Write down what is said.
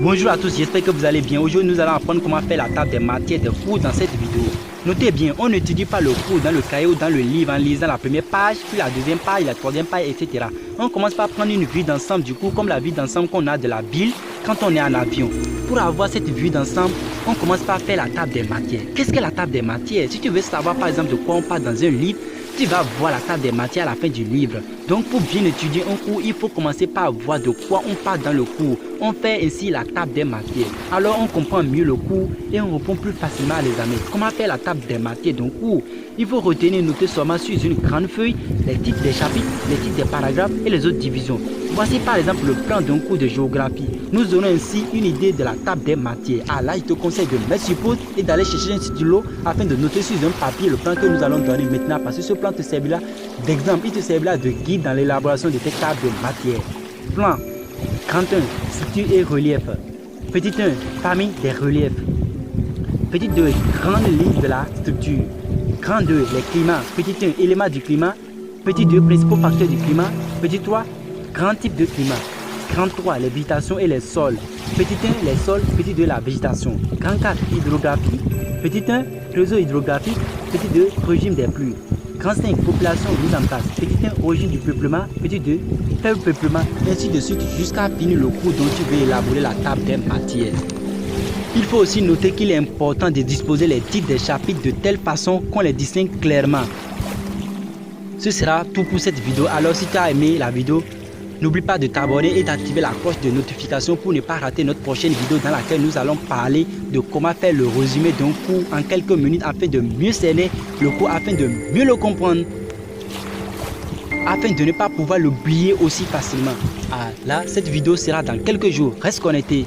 Bonjour à tous, j'espère que vous allez bien. Aujourd'hui, nous allons apprendre comment faire la table des matières de cours dans cette vidéo. Notez bien, on n'étudie pas le cours dans le cahier ou dans le livre en lisant la première page, puis la deuxième page, la troisième page, etc. On commence par prendre une vue d'ensemble du cours, comme la vue d'ensemble qu'on a de la Bible quand on est en avion. Pour avoir cette vue d'ensemble, on commence par faire la table des matières. Qu'est-ce que la table des matières? Si tu veux savoir par exemple de quoi on parle dans un livre, tu vas voir la table des matières à la fin du livre. Donc pour bien étudier un cours, il faut commencer par voir de quoi on parle dans le cours. On fait ainsi la table des matières. Alors on comprend mieux le cours et on répond plus facilement à l'examen. Comment faire la table des matières d'un cours? Il faut retenir et noter seulement sur une grande feuille les titres des chapitres, les titres des paragraphes et les autres divisions. Voici par exemple le plan d'un cours de géographie. Nous aurons ainsi une idée de la table des matières. Ah là, je te conseille de mettre sur pause et d'aller chercher un stylo afin de noter sur un papier le plan que nous allons donner maintenant. Parce que ce plan te servira d'exemple, il te servira de guide dans l'élaboration de tes tables de matières. Plan. Grand 1, structure et relief. Petit 1, famille des reliefs. Petit 2, grande ligne de la structure. Grand 2, les climats. Petit 1, éléments du climat. Petit 2, principaux facteurs du climat. Petit 3, grand type de climat. Grand 3, les végétations et les sols. Petit 1, les sols. Petit 2, la végétation. Grand 4, hydrographie. Petit 1, réseau hydrographique. Petit 2, régime des pluies. Grand 5, population mise en place. Petit 1, origine du peuplement. Petit 2, faible peuplement. Ainsi de suite jusqu'à finir le cours dont tu veux élaborer la table des matières. Il faut aussi noter qu'il est important de disposer les titres des chapitres de telle façon qu'on les distingue clairement. Ce sera tout pour cette vidéo. Alors si tu as aimé la vidéo, n'oublie pas de t'abonner et d'activer la cloche de notification pour ne pas rater notre prochaine vidéo dans laquelle nous allons parler de comment faire le résumé d'un cours en quelques minutes afin de mieux cerner le cours, afin de mieux le comprendre, afin de ne pas pouvoir l'oublier aussi facilement. Ah là, cette vidéo sera dans quelques jours. Reste connecté.